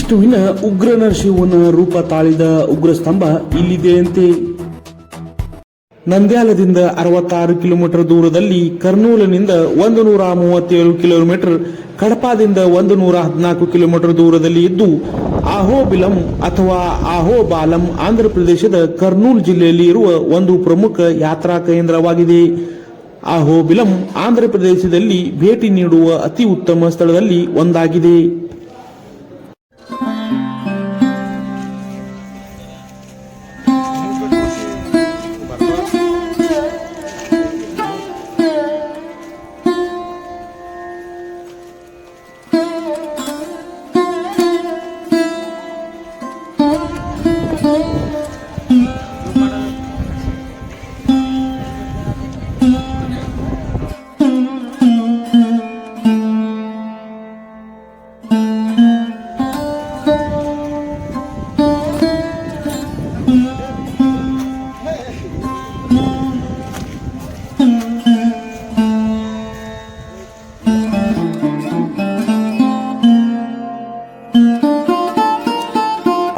ವಿಷ್ಣುವಿನ ಉಗ್ರ ನರಸಿಂಹನ ರೂಪ ತಾಳಿದ ಉಗ್ರ ಸ್ತಂಭ ಇಲ್ಲಿದೆಯಂತೆ. ನಂದ್ಯಾಲದಿಂದ 66 ಕಿಲೋಮೀಟರ್ ದೂರದಲ್ಲಿ, ಕರ್ನೂಲಿನಿಂದ 137 ಕಿಲೋಮೀಟರ್, ಕಡಪಾದಿಂದ 114 ಕಿಲೋಮೀಟರ್ ದೂರದಲ್ಲಿ ಇದ್ದು, ಅಹೋಬಿಲಂ ಅಥವಾ ಅಹೋಬಾಲಂ ಆಂಧ್ರಪ್ರದೇಶದ ಕರ್ನೂಲ್ ಜಿಲ್ಲೆಯಲ್ಲಿ ಇರುವ ಒಂದು ಪ್ರಮುಖ ಯಾತ್ರಾ ಕೇಂದ್ರವಾಗಿದೆ. ಅಹೋಬಿಲಂ ಆಂಧ್ರಪ್ರದೇಶದಲ್ಲಿ ಭೇಟಿ ನೀಡುವ ಅತಿ ಉತ್ತಮ ಸ್ಥಳದಲ್ಲಿ ಒಂದಾಗಿದೆ.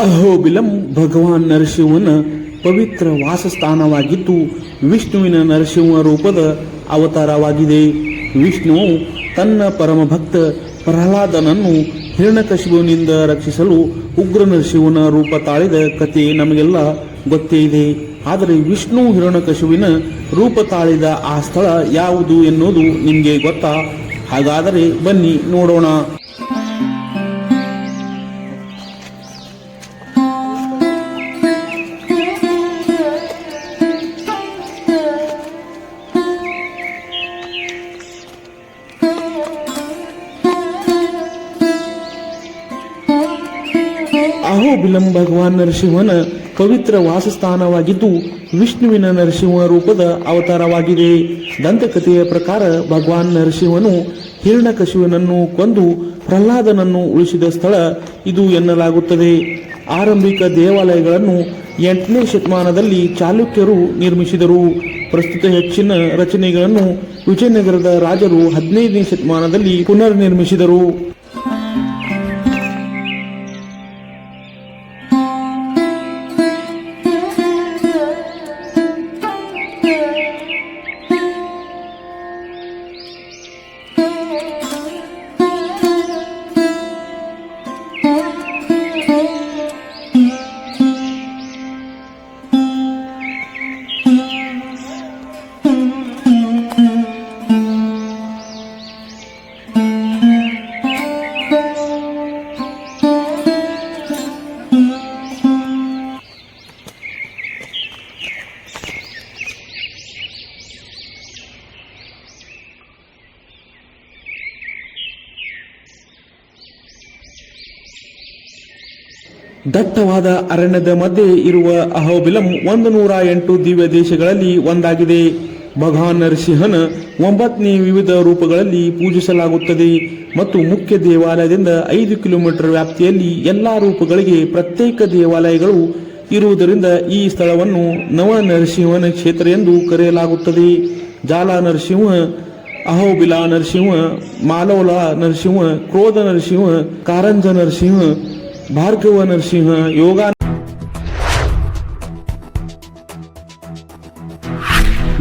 ಅಹೋಬಿಲಂ ಭಗವಾನ್ ನರಸಿಂಹನ ಪವಿತ್ರ ವಾಸಸ್ಥಾನವಾಗಿದ್ದು, ವಿಷ್ಣುವಿನ ನರಸಿಂಹ ರೂಪದ ಅವತಾರವಾಗಿದೆ. ವಿಷ್ಣುವು ತನ್ನ ಪರಮ ಭಕ್ತ ಪ್ರಹ್ಲಾದನನ್ನು ಹಿರಣ್ಯಕಶಿಪುವಿನಿಂದ ರಕ್ಷಿಸಲು ಉಗ್ರ ನರಸಿಂಹನ ರೂಪ ತಾಳಿದ ಕಥೆ ನಮಗೆಲ್ಲ ಗೊತ್ತೇ ಇದೆ. ಆದರೆ ವಿಷ್ಣು ಹಿರಣ್ಯಕಶಿಪುವಿನ ರೂಪ ತಾಳಿದ ಆ ಸ್ಥಳ ಯಾವುದು ಎನ್ನುವುದು ನಿಮಗೆ ಗೊತ್ತಾ? ಹಾಗಾದರೆ ಬನ್ನಿ ನೋಡೋಣ. ಅಹೋಬಿಲಂ ಭಗವಾನ್ ನರಸಿಂಹನ ಪವಿತ್ರ ವಾಸಸ್ಥಾನವಾಗಿದ್ದು, ವಿಷ್ಣುವಿನ ನರಸಿಂಹ ರೂಪದ ಅವತಾರವಾಗಿದೆ. ದಂತಕಥೆಯ ಪ್ರಕಾರ ಭಗವಾನ್ ನರಸಿಂಹನು ಹಿರಣ್ಯಕಶಿಪುವನ್ನು ಕೊಂದು ಪ್ರಹ್ಲಾದನನ್ನು ಉಳಿಸಿದ ಸ್ಥಳ ಇದು ಎನ್ನಲಾಗುತ್ತದೆ. ಆರಂಭಿಕ ದೇವಾಲಯಗಳನ್ನು 8ನೇ ಶತಮಾನದಲ್ಲಿ ಚಾಲುಕ್ಯರು ನಿರ್ಮಿಸಿದರು. ಪ್ರಸ್ತುತ ಹೆಚ್ಚಿನ ರಚನೆಗಳನ್ನು ವಿಜಯನಗರದ ರಾಜರು 15ನೇ ಶತಮಾನದಲ್ಲಿ ಪುನರ್ ನಿರ್ಮಿಸಿದರು. ದಟ್ಟವಾದ ಅರಣ್ಯದ ಮಧ್ಯೆ ಇರುವ ಅಹೋಬಿಲಂ 108 ದಿವ್ಯ ದೇಶಗಳಲ್ಲಿ ಒಂದಾಗಿದೆ. ಭಗವಾನ್ ನರಸಿಂಹನ 9ನೇ ವಿವಿಧ ರೂಪಗಳಲ್ಲಿ ಪೂಜಿಸಲಾಗುತ್ತದೆ ಮತ್ತು ಮುಖ್ಯ ದೇವಾಲಯದಿಂದ 5 ಕಿಲೋಮೀಟರ್ ವ್ಯಾಪ್ತಿಯಲ್ಲಿ ಎಲ್ಲಾ ರೂಪಗಳಿಗೆ ಪ್ರತ್ಯೇಕ ದೇವಾಲಯಗಳು ಇರುವುದರಿಂದ ಈ ಸ್ಥಳವನ್ನು ನವ ನರಸಿಂಹನ ಕ್ಷೇತ್ರ ಎಂದು ಕರೆಯಲಾಗುತ್ತದೆ. ಜಾಲ ನರಸಿಂಹ, ಅಹೋಬಿಲ ನರಸಿಂಹ, ಮಾಲೋಲ ನರಸಿಂಹ, ಕ್ರೋಧ ನರಸಿಂಹ, ಕಾರಂಜ ನರಸಿಂಹ, ಭಾರ್ಗವ ನರಸಿಂಹ, ಯೋಗ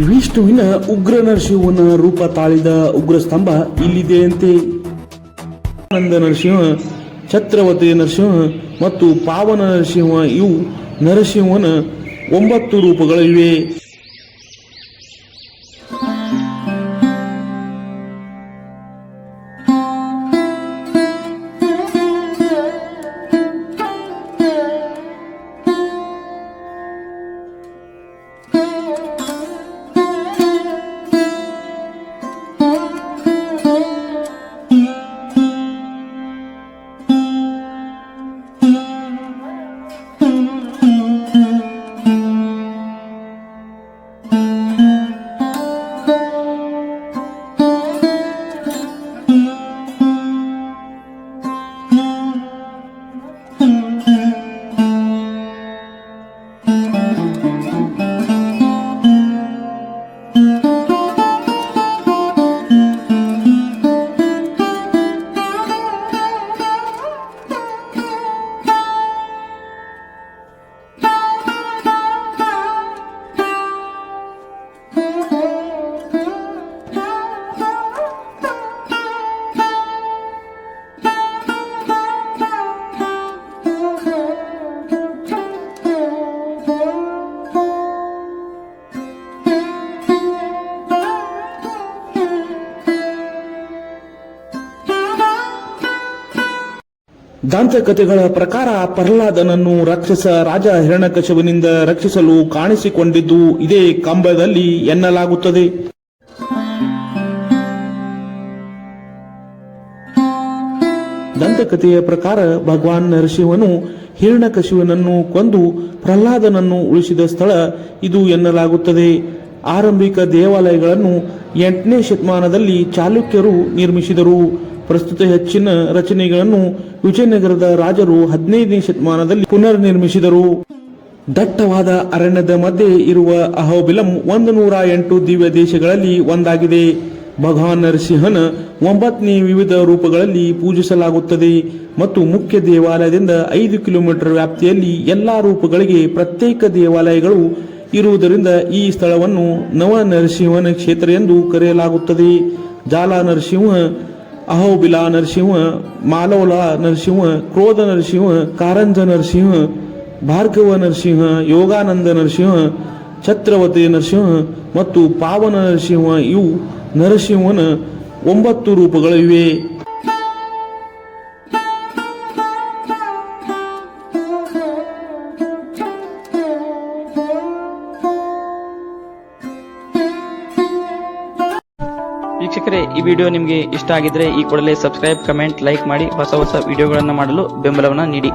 ವಿಷ್ಣುವಿನ ಉಗ್ರ ನರಸಿಂಹನ ರೂಪ ತಾಳಿದ ಉಗ್ರ ಸ್ತಂಭ ಇಲ್ಲಿದೆಯಂತೆ. ಆನಂದ ನರಸಿಂಹ, ಛತ್ರವತಿ ನರಸಿಂಹ ಮತ್ತು ಪಾವನ ನರಸಿಂಹ ಇವು ನರಸಿಂಹನ 9 ರೂಪಗಳಿವೆ. ದಂತಕಥೆಗಳ ಪ್ರಕಾರ ಪ್ರಹ್ಲಾದನನ್ನು ರಾಕ್ಷಸ ರಾಜ ಹಿರಣ್ಯಕಶಿಪನಿಂದ ರಕ್ಷಿಸಲು ಕಾಣಿಸಿಕೊಂಡಿದ್ದು ಇದೇ ಕಂಬದಲ್ಲಿ ಎನ್ನಲಾಗುತ್ತದೆ. ದಂತಕಥೆಯ ಪ್ರಕಾರ ಭಗವಾನ್ ನರಸಿಂಹನು ಹಿರಣ್ಯಕಶಿಪನನ್ನು ಕೊಂದು ಪ್ರಹ್ಲಾದನನ್ನು ಉಳಿಸಿದ ಸ್ಥಳ ಇದು ಎನ್ನಲಾಗುತ್ತದೆ. ಆರಂಭಿಕ ದೇವಾಲಯಗಳನ್ನು 8ನೇ ಶತಮಾನದಲ್ಲಿ ಚಾಲುಕ್ಯರು ನಿರ್ಮಿಸಿದರು. ಪ್ರಸ್ತುತ ಹೆಚ್ಚಿನ ರಚನೆಗಳನ್ನು ವಿಜಯನಗರದ ರಾಜರು 15ನೇ ಶತಮಾನದಲ್ಲಿ ಪುನರ್ ನಿರ್ಮಿಸಿದರು. ದಟ್ಟವಾದ ಅರಣ್ಯದ ಮಧ್ಯೆ ಇರುವ ಅಹೋಬಿಲಂ 108 ದಿವ್ಯ ದೇಶಗಳಲ್ಲಿ ಒಂದಾಗಿದೆ. ಭಗವಾನ್ ನರಸಿಂಹನ 9ನೇ ವಿವಿಧ ರೂಪಗಳಲ್ಲಿ ಪೂಜಿಸಲಾಗುತ್ತದೆ ಮತ್ತು ಮುಖ್ಯ ದೇವಾಲಯದಿಂದ 5 ಕಿಲೋಮೀಟರ್ ವ್ಯಾಪ್ತಿಯಲ್ಲಿ ಎಲ್ಲಾ ರೂಪಗಳಿಗೆ ಪ್ರತ್ಯೇಕ ದೇವಾಲಯಗಳು ಇರುವುದರಿಂದ ಈ ಸ್ಥಳವನ್ನು ನವ ನರಸಿಂಹನ ಕ್ಷೇತ್ರ ಎಂದು ಕರೆಯಲಾಗುತ್ತದೆ. ಜಾಲ ನರಸಿಂಹ, ಅಹೋಬಿಲ ನರಸಿಂಹ, ಮಾಲೋಲ ನರಸಿಂಹ, ಕ್ರೋಧ ನರಸಿಂಹ, ಕಾರಂಜ ನರಸಿಂಹ, ಭಾರ್ಗವ ನರಸಿಂಹ, ಯೋಗಾನಂದ ನರಸಿಂಹ, ಛತ್ರವತಿ ನರಸಿಂಹ ಮತ್ತು ಪಾವನ ನರಸಿಂಹ ಇವು ನರಸಿಂಹನ 9 ರೂಪಗಳಿವೆ. ವೀಕ್ಷಕರೇ, ಈ ವಿಡಿಯೋ ನಿಮಗೆ ಇಷ್ಟ ಆಗಿದ್ರೆ ಈ ಕೂಡಲೇ ಸಬ್ಸ್ಕ್ರೈಬ್, ಕಮೆಂಟ್, ಲೈಕ್ ಮಾಡಿ ಹೊಸ ವಿಡಿಯೋಗಳನ್ನು ಮಾಡಲು ಬೆಂಬಲವನ್ನು ನೀಡಿ.